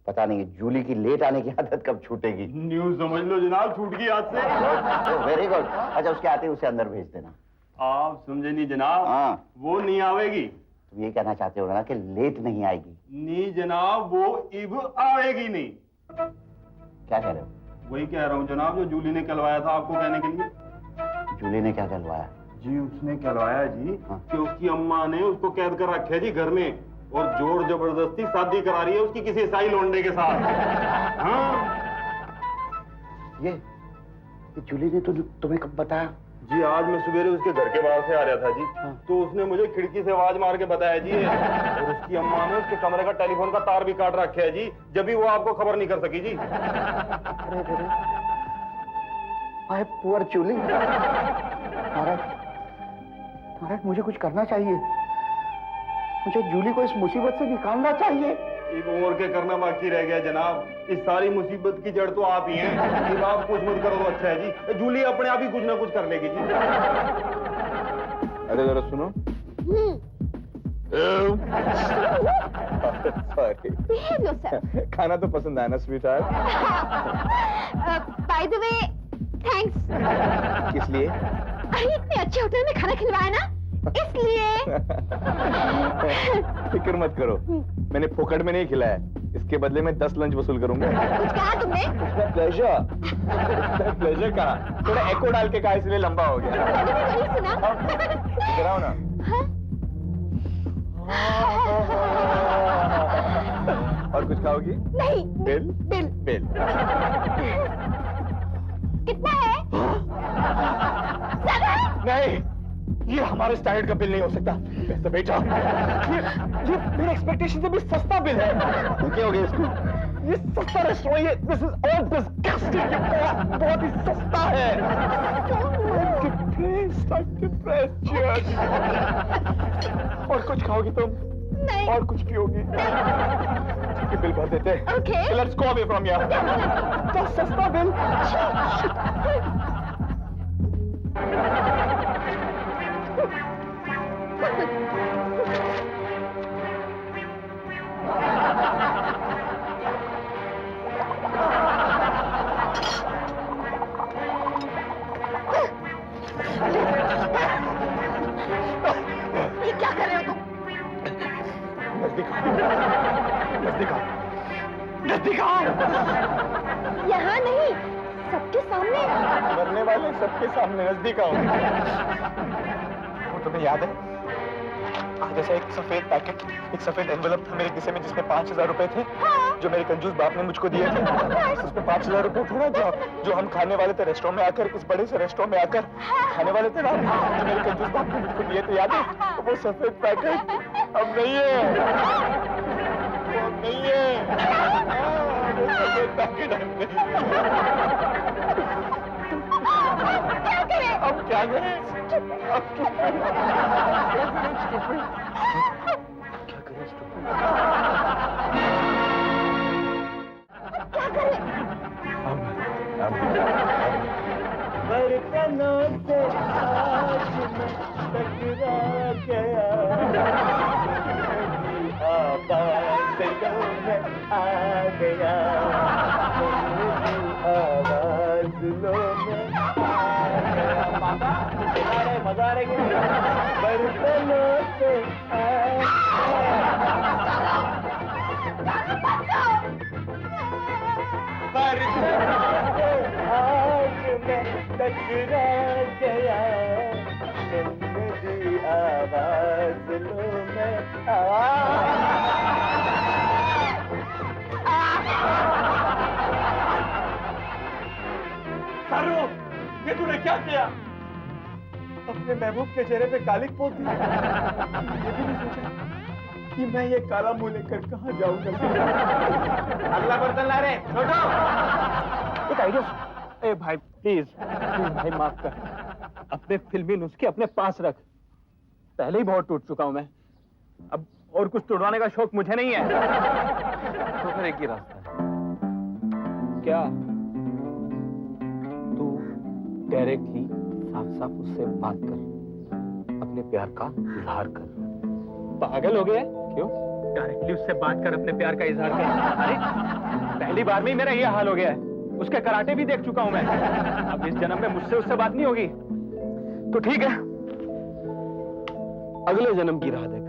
पता नहीं जूली की लेट आने की आदत कब छूटेगी। न्यूज समझ लो जनाब, छूट गई आज से। Very good. अच्छा उसके आते ही उसे अंदर भेज देना। आप समझे नहीं जनाब। हाँ, वो नहीं आवेगी। तुम ये कहना चाहते हो ना कि लेट नहीं आएगी? नहीं जनाब, वो इब आवेगी नहीं। क्या कह रहे हो? वही कह रहा हूँ जनाब जो जूली ने कहलवाया था आपको कहने के लिए। जूली ने क्या कहलवाया? जी उसने कहलवाया जी हाँ। कि उसकी अम्मा ने उसको कैद कर रखा है जी घर में, और जोर जबरदस्ती शादी करा रही है उसकी किसी ईसाई लौंडे के साथ। हाँ ये जूली ने तुम्हें कब बताया? जी आज मैं सवेरे उसके घर के बाहर से आ रहा था जी। हाँ। तो उसने मुझे खिड़की से आवाज मार के बताया जी ये। और उसकी अम्मा ने उसके कमरे का टेलीफोन का तार भी काट रखा है जी, जब भी वो आपको खबर नहीं कर सकी जी। अरे पुअर जूली। महाराज मुझे कुछ करना चाहिए। मुझे जूली को इस मुसीबत से निकालना चाहिए। एक और के करना बाकी रह गया जनाब। इस सारी मुसीबत की जड़ तो आप ही हैं। जब आप कुछ मत करो तो अच्छा है जी। जूली अपने आप ही कुछ ना कुछ कर लेगी जी। अरे जरा सुनो। सॉरी। Behave yourself. खाना तो पसंद आया ना sweetheart? By the way, thanks. किस लिए? अरे इतने अच्छे होटल में खाना खिलवाया ना, इसलिए। फिक्र मत करो, मैंने फोकट में नहीं खिलाया, इसके बदले में 10 लंच वसूल करूंगा। कुछ कहा तुमने? प्लेजर कहा, थोड़ा एको डाल के कहा इसलिए लंबा हो गया। मैंने भी वही सुना। इधर आओ ना। और कुछ खाओगी? नहीं। बिल? बिल। बिल। कितना है? ज्यादा है? नहीं, ये हमारे स्टैंडर्ड का बिल नहीं हो सकता। वैसे बेटा, ये मेरे एक्सपेक्टेशन से भी सस्ता बिल है। तो क्या हो गया इसको? ये सस्ता रेस्टोरेंट है। This is all disgusting. बहुत ही सस्ता है। I'm depressed, cheers। और कुछ खाओगी तुम? नहीं। और कुछ पियोगी? ठीक है, बिल भर देते हैं। Okay। So let's go away from here। तो सस्ता बिल। ये क्या कर रहे हो तुम? नजदीक आओ, नजदीक आओ, नजदीक आओ। यहाँ नहीं, सबके सामने। मरने वाले सबके सामने, नजदीक आओ। वो तुम्हें याद है? आज ऐसा एक सफेद पैकेट, एक सफेद एनवेलप था मेरे किस्से में जिसमें 5000 रुपए थे। हाँ। जो मेरे कंजूस बाप ने मुझको दिए थे। उसमें 5000 रुपए थे ना, जो हम खाने वाले थे रेस्टोरेंट में आकर, इस बड़े से रेस्टोरेंट में आकर खाने वाले थे ना, जो मेरे कंजूस बाप ने मुझको दिए थे, याद है? तो वो सफेद पैकेट अब नहीं है। वो अब नहीं है। वो सफेद पैकेट अब नहीं है। क्या करें? अब क्या करें? अब क्या करें? क्या करें स्टूपिड? क्या करें? बर्तनों से आज मैं टकरा गया, आवाज़ों में आ गया, आवाज़ों में आ गया। मजा आ रहा है? बर्तनों से आज मैं टकरा गया, मेरी आवाज़ लो मैं सारू, ये तूने क्या किया? अपने महबूब के चेहरे पे कालिक पोत दी। ये भी नहीं सोचा कि मैं ये काला मुंह लेकर कहाँ जाऊंगा। अगला बर्तन ला रहे छोटो। एक आइडिया। ए भाई प्लीज भाई माफ कर, अपने फिल्मी नुस्खे अपने पास रख। पहले ही बहुत टूट चुका हूं मैं, अब और कुछ तोड़वाने का शौक मुझे नहीं है। तो फिर एक ही रास्ता है। क्या? तू डायरेक्टली साफ साफ उससे बात कर, अपने प्यार का इजहार कर। पागल हो गया? क्यों? डायरेक्टली उससे बात कर, अपने प्यार का इजहार कर। अरे पहली बार में ही मेरा ये हाल हो गया है। उसके कराटे भी देख चुका हूं मैं। अब इस जन्म में मुझसे उससे बात नहीं होगी तो ठीक है, अगले जन्म की राह देख।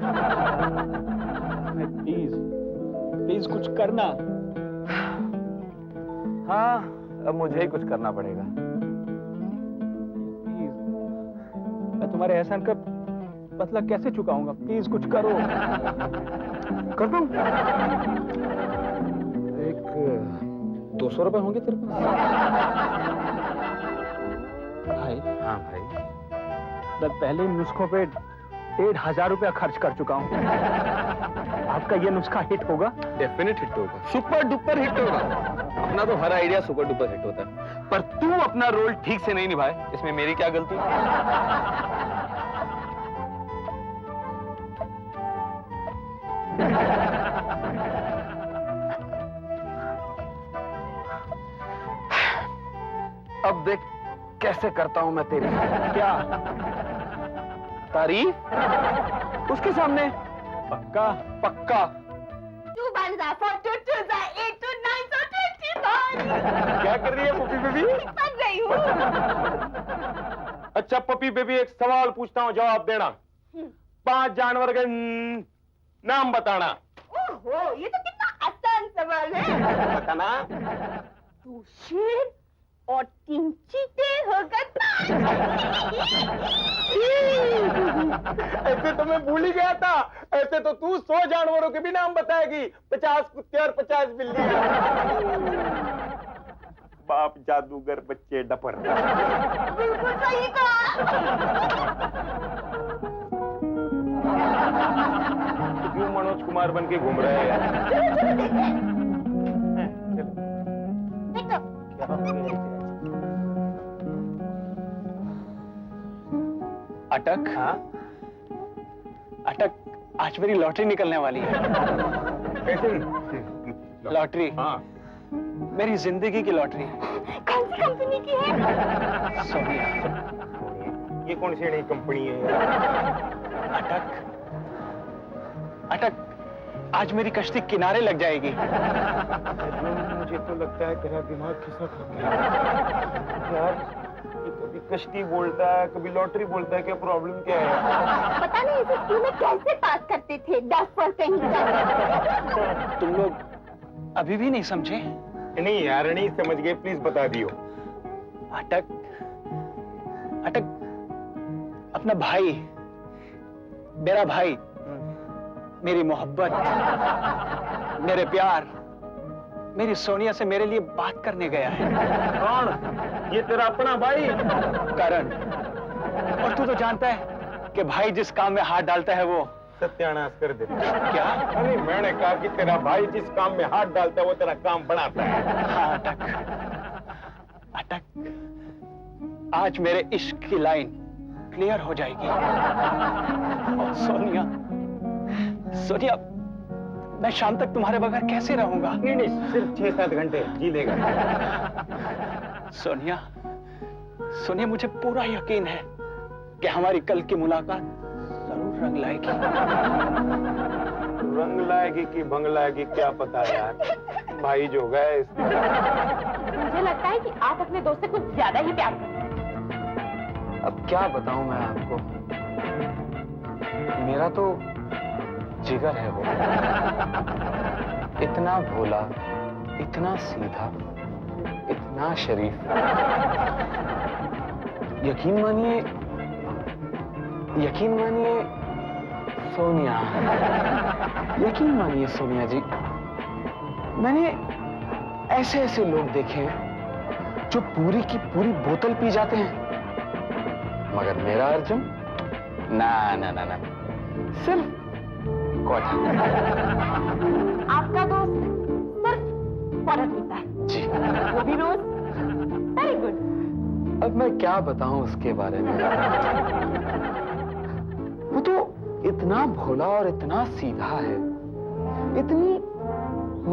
प्लीज प्लीज कुछ करना। हाँ, अब मुझे ही कुछ करना पड़ेगा। प्लीज, मैं तुम्हारे एहसान का बदला कैसे चुकाऊंगा? प्लीज कुछ करो। कर दूं? एक 200 रुपए होंगे तेरे पास? भाई, हाँ भाई। मैं पहले इन नुस्खों पे 1,500 रुपया खर्च कर चुका हूँ। आपका ये नुस्खा हिट होगा? डेफिनेट हिट होगा, सुपर डुपर हिट होगा। अपना तो हर आइडिया सुपर डुपर हिट होता है, पर तू अपना रोल ठीक से नहीं निभाए, इसमें मेरी क्या गलती? अब देख कैसे करता हूं मैं तेरी क्या? तारीफ उसके सामने। पक्का? पक्का। 2 1 4 2 2 8 2 9 so 21। क्या कर रही है पपी बेबी? पढ़ रही हूँ। अच्छा पपी बेबी, एक सवाल पूछता हूँ, जवाब देना। 5 जानवर के नाम बताना। ओहो, ये तो कितना आसान सवाल है। बताना। 2 शेर और 3 चीते होगा। ऐसे तो मैं भूल ही गया था। ऐसे तो तू 100 जानवरों के भी नाम बताएगी, 50 कुत्ते और 50 बिल्लियां। बाप जादूगर, बच्चे डपर। बिल्कुल सही कहा। क्यों मनोज कुमार बन के घूम रहे हैं? देखो। अटक? हाँ? अटक, आज मेरी लॉटरी निकलने वाली है। कैसे? लॉटरी? हाँ। मेरी जिंदगी की लॉटरी। कौन सी कंपनी की है? सोनिया। ये कौन सी नई कंपनी है? अटक, अटक, आज मेरी कश्ती किनारे लग जाएगी। मुझे तो लगता है तेरा दिमाग खिसक गया यार। ये कभी कश्ती बोलता है, कभी लॉटरी बोलता है, क्या प्रॉब्लम क्या है? पता नहीं इसे स्कूल में कैसे पास करते थे, 10 पर कहीं जाते। तुम लोग अभी भी नहीं समझे? नहीं यार, नहीं समझ गए, प्लीज बता दियो। अटक, अटक, अपना भाई, मेरा भाई, मेरी मोहब्बत, मेरे प्यार, मेरी सोनिया से मेरे लिए बात करने गया है। कौन? ये तेरा अपना भाई? करण। और तू तो जानता है कि भाई जिस काम में हाथ डालता है वो सत्यानाश कर दे। क्या? अरे मैंने कहा कि तेरा भाई जिस काम में हाथ डालता है वो तेरा काम बनाता है। हाँ अटक, अटक, आज मेरे इश्क की लाइन क्लियर हो जाएगी। और सोनिया, सोनिया, मैं शाम तक तुम्हारे बगैर कैसे रहूंगा? नहीं नहीं, सिर्फ 6-7 घंटे जी लेगा। सोनिया, सोनिया, मुझे पूरा यकीन है कि हमारी कल की मुलाकात जरूर रंग लाएगी। रंग लाएगी कि भंग लाएगी क्या पता यार, भाई जो गए। मुझे लगता है कि आप अपने दोस्त से कुछ ज्यादा ही प्यार करते हैं। अब क्या बताऊं मैं आपको, मेरा तो जिगर है वो। इतना भोला, इतना सीधा, इतना शरीफ। यकीन मानिए, यकीन मानिए सोनिया, यकीन मानिए सोनिया जी, मैंने ऐसे ऐसे लोग देखे हैं जो पूरी की पूरी बोतल पी जाते हैं, मगर मेरा अर्जुन ना ना ना ना, सिर्फ क्वार्टर। आपका दोस्त सिर्फ क्वार्टर पीता है जी। वो भी रोज। Very good. अब मैं क्या बताऊं उसके बारे में। वो तो इतना भोला और इतना सीधा है, इतनी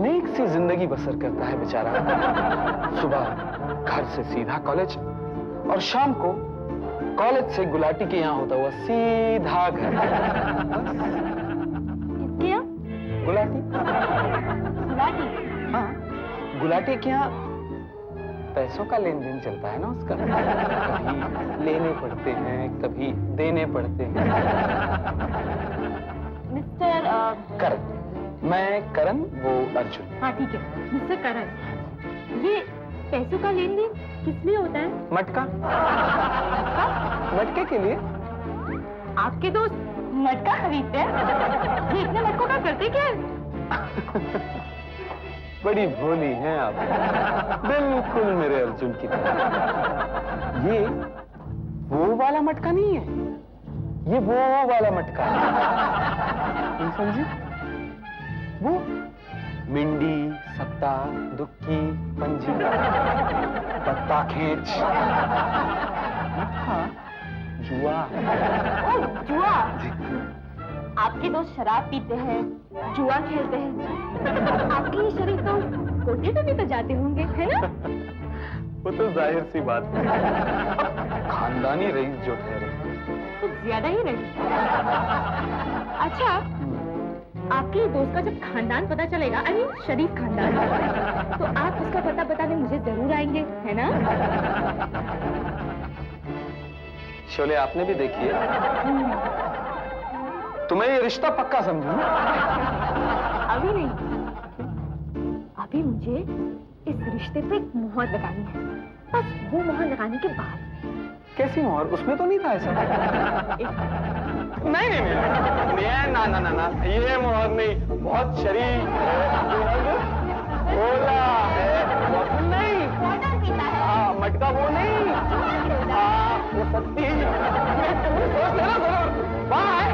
नेक सी जिंदगी बसर करता है बेचारा। सुबह घर से सीधा कॉलेज और शाम को कॉलेज से गुलाटी के यहाँ होता हुआ सीधा घर। क्या? गुलाटी? गुलाटी? हाँ, गुलाटी के यहाँ पैसों का लेन देन चलता है ना उसका। कभी लेने पड़ते हैं, कभी देने पड़ते हैं। मिस्टर करण, मैं करण, वो अर्जुन। हाँ ठीक है, मिस्टर करण, ये पैसों का लेन देन किस लिए होता है? मटका। मटके के लिए। आपके दोस्त मटका खरीदते हैं? ये इतने मटकों का करते क्या है? बड़ी भोली हैं आप, बिल्कुल मेरे अर्जुन की तरह। ये वो वाला मटका नहीं है, ये वो वाला मटका है। तुम समझी? वो मिंडी, सत्ता, दुक्की, पंजी, पत्ता खींच, मटका, जुआ। ओह, जुआ। आपके दोस्त शराब पीते हैं, जुआ खेलते हैं। आपके ये शरीफ दोस्त कोठे पे भी तो जाते होंगे, है ना? वो तो जाहिर सी बात है, खानदानी रईस जो ठहरे। कुछ ज्यादा ही नहीं। अच्छा, आपके दोस्त का जब खानदान पता चलेगा, आई मीन शरीफ खानदान, तो आप उसका पता बताने मुझे जरूर आएंगे, है ना? शोले आपने भी देखी है। तुम्हें ये रिश्ता पक्का समझू? अभी नहीं, अभी मुझे इस रिश्ते पे एक मोहर लगानी है। बस वो मोहर लगाने के बाद। कैसी मोहर? उसमें तो नहीं था ऐसा। नहीं नहीं नहीं, ना ना ना ना, ये मोहर नहीं, बहुत शरीफ है, बोला है, बहुत नहीं, हाँ मटका वो नहीं, हाँ वो सत्ती, सोच लेना जरूर। बाय।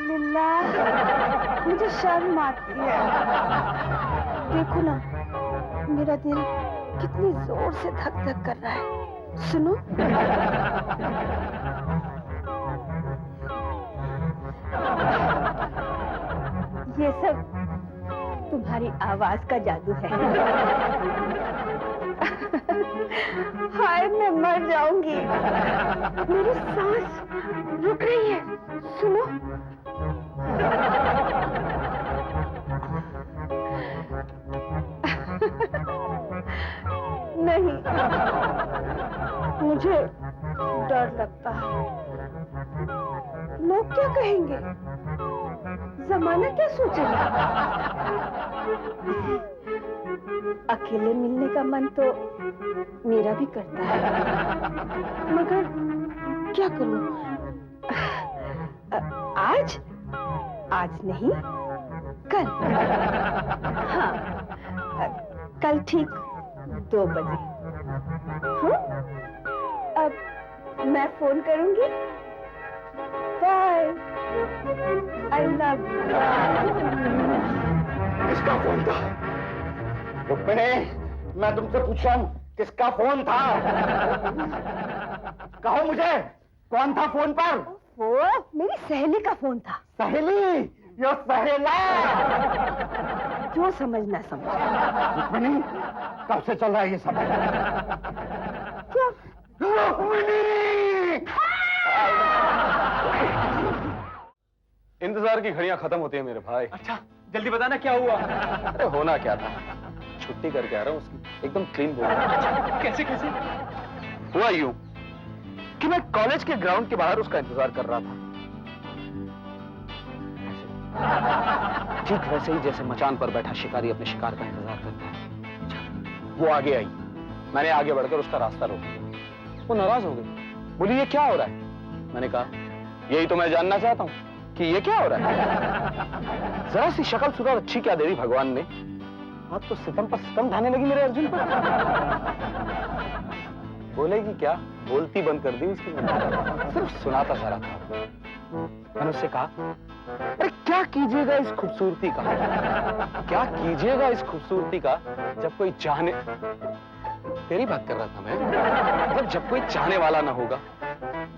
लिल्ला, मुझे शर्म आती है। देखो ना, मेरा दिल कितनी जोर से धक धक कर रहा है। सुनो। ये सब तुम्हारी आवाज का जादू है। हाय, मैं मर जाऊंगी। मेरी सांस रुक रही है। सुनो। नहीं, मुझे डर लगता है। लोग क्या कहेंगे? जमाना क्या सोचेगा? अकेले मिलने का मन तो मेरा भी करता है, मगर क्या करूं? आज नहीं, कल। हाँ, कल ठीक 2 बजे। हाँ? अब मैं फोन करूंगी। बाय। I love you. किसका फोन था? रुक्मिणी, मैं तुमसे पूछ रहा हूँ, किसका फोन था? कहो मुझे, कौन था फोन पर? वो मेरी सहेली का फोन था। सहेली? यो सहेला? जो समझना समझ। रुक्मिणी, कब से चल रहा है ये सब? क्या? रुक्मिणी! इंतजार की घड़ियां खत्म होती है मेरे भाई। अच्छा, जल्दी बताना क्या हुआ? अरे होना क्या था, छुट्टी करके आ रहा हूँ उसकी, एकदम क्लीन बोल। कैसे कैसे? हुआ यूं कि मैं कॉलेज के ग्राउंड के बाहर उसका इंतजार कर रहा था, ठीक वैसे ही जैसे मचान पर बैठा शिकारी अपने शिकार का इंतजार करता है। वो आगे आई, मैंने आगे बढ़कर उसका रास्ता रोक दिया। वो नाराज हो गई, बोली ये क्या हो रहा है? मैंने कहा यही तो मैं जानना चाहता हूँ कि ये क्या हो रहा है। जरा सी शक्ल सुधार अच्छी क्या दे दी भगवान ने, आप तो सितम पर सितम ढाने लगी मेरे अर्जुन पर। बोलेगी क्या, बोलती बंद कर दी उसकी, सिर्फ सुनाता जा रहा था। मैंने उससे कहा अरे क्या कीजिएगा इस खूबसूरती का, क्या कीजिएगा इस खूबसूरती का जब कोई चाहने, तेरी बात कर रहा था मैं, जब कोई चाहने वाला ना होगा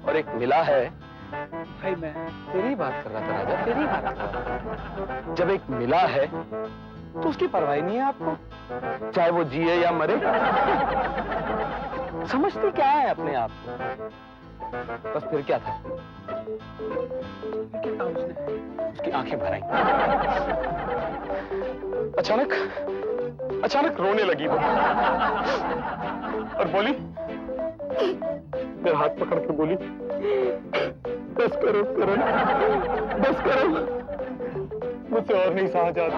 और एक मिला है। भाई मैं तेरी बात कर रहा था राजा, तेरी बात कर रहा था। जब एक मिला है तो उसकी परवाह नहीं है आपको, चाहे वो जिए या मरे। समझती क्या है अपने आप को? बस फिर क्या था? क्या कहा उसने? उसकी आंखें भर आई। अचानक रोने लगी वो और बोली, मेरा हाथ पकड़ के बोली, बस करो करण, बस करो, मुझसे और नहीं सहा जाता,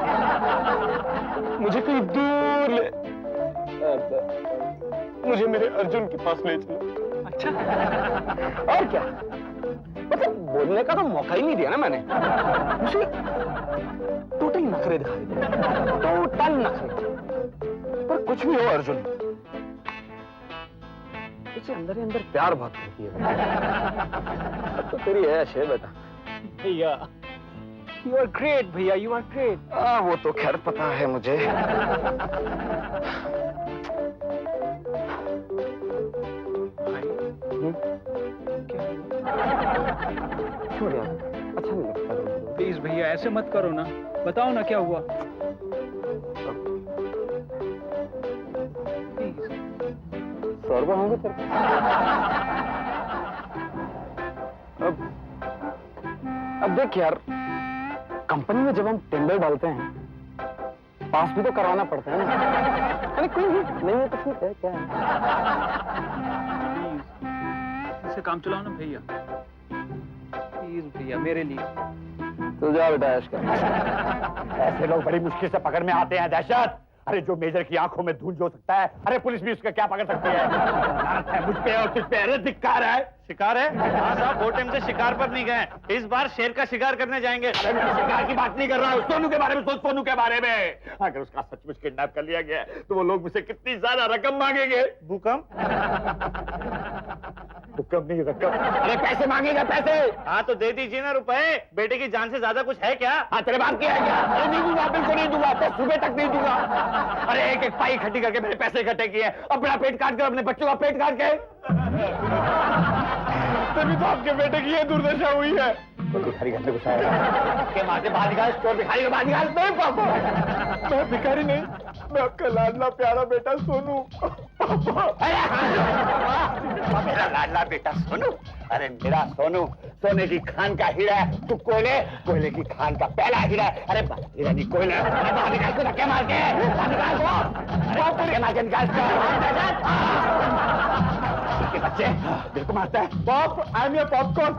मुझे कहीं दूर ले, मुझे मेरे अर्जुन के पास ले चलो। अच्छा, और क्या, मतलब बोलने का तो मौका ही नहीं दिया ना मैंने। मुझे टोटल नखरे दिखाई दिए, टोटल नखरे। पर कुछ भी हो अर्जुन, मुझे अंदर ही अंदर प्यार बहुत करती है। अब तो तेरी ऐश है बेटा। भैया, you are great, भैया, you are great. वो तो खैर पता है मुझे। छोड़ यार, अच्छा नहीं लगता। प्लीज भैया, ऐसे मत करो ना, बताओ ना क्या हुआ। सौरभ होंगे तेरे अब देख यार, कंपनी में जब हम टेंडर डालते हैं, पास भी तो करवाना पड़ता है ना। अरे कोई नहीं है तो ठीक है, क्या है। प्लीज इसे काम चलाओ ना भैया, प्लीज भैया, मेरे लिए। तो जा बेटा ऐश कर। ऐसे लोग बड़ी मुश्किल से पकड़ में आते हैं दहशत। अरे जो मेजर की आंखों में धूल जो सकता है, अरे पुलिस भी उसका क्या पकड़ सकती है। लानत है मुझ पे और तुझ पे। अरे धिक्कार है। शिकार है? हाँ साहब, बहुत टाइम से शिकार पर नहीं गए, इस बार शेर का शिकार करने जाएंगे। अरे मैं शिकार की बात नहीं कर रहा हूँ, सोनू के बारे में सोच, सोनू के बारे में। अगर उसका सचमुच किडनैप कर लिया गया तो वो लोग मुझसे कितनी ज्यादा रकम मांगेंगे। भूकंप? भूकंप नहीं, रकम। अरे पैसे मांगेगा, पैसे। हाँ तो दे दीजिए ना रुपए, बेटे की जान से ज्यादा कुछ है क्या? हाँ तेरे बाप की है क्या? अरे नहीं दूंगा, बिल्कुल नहीं दूंगा, तो सुबह तक नहीं दूंगा। अरे एक एक पाई इकट्ठी करके मैंने पैसे इकट्ठे किए, अपना पेट काट कर, अपने बच्चों का पेट काट के। तभी तो आपके बेटे की ये दुर्दशा हुई है। कोई भिखारी घर में घुसाया के मार के बाहर निकाल, स्टोर भिखारी को बाहर निकाल। नहीं पापा, मैं भिखारी नहीं, मैं आपका लाडला प्यारा बेटा सोनू। मेरा लाडला बेटा सोनू? अरे मेरा सोनू सोने की खान का हीरा है, तू कोयले, कोयले की खान का पहला हीरा है। अरे हीरा नहीं, कोयला। अरे बाहर निकाल को, धक्के मार के बाहर निकाल को, धक्के मार के निकाल के। बच्चे दिल को मारता है। Pop, I am your popcorn.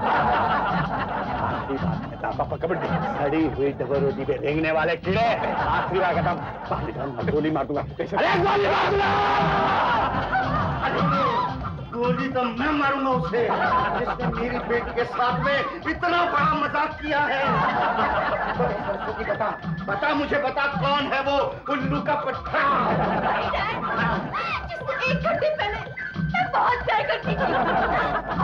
पापा कबड्डी, सड़ी हुई डबल रोटी पे रेंगने वाले कीड़े। आखिरी बार खत्म, बाहर निकाल, गोली मार दूंगा। अरे गोली मार दूंगा। गोली तो मैं मारूंगा उसे, जिसने मेरी बेटी के साथ में इतना बड़ा मजाक किया है। सरस्वती बता, बता मुझे, बता कौन है वो उल्लू का पट्टा? जिससे 1 घंटे पहले मैं बहुत प्यार करती थी और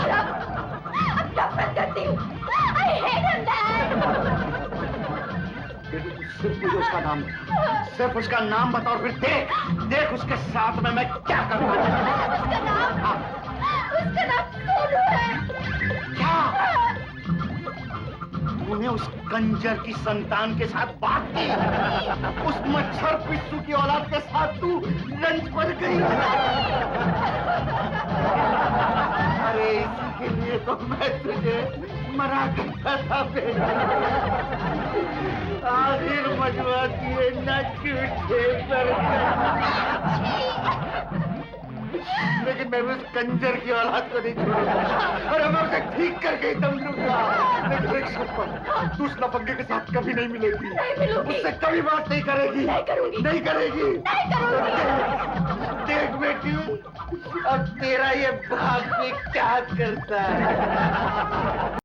अब नफरत करती हूँ। I hate him, Dad. बेटी तू सिर्फ मुझे उसका नाम, सिर्फ उसका नाम बता और फिर देख, देख उसके साथ में मैं क्या करूँगा। उसका नाम सोनू है। क्या? तूने उस कंजर की संतान के साथ बात की? उस मच्छर पिस्सू की औलाद के साथ तू लंच पर गई? अरे इसके लिए तो मैं तुझे मना करता था बेटा। आखिर मजबूती है न झूठे पर। लेकिन मैं उस कंजर की औलाद को नहीं छोड़ूंगा, और मैं उसे ठीक करके ही दम लूंगा। लेकिन एक शर्त पर, तू उस लफंगे के साथ कभी नहीं मिलेगी, नहीं मिलूंगी, उससे कभी बात नहीं करेगी, नहीं करूंगी, नहीं करेगी, नहीं करूंगी। देख बेटी, अब तेरा ये भाग में क्या करता है।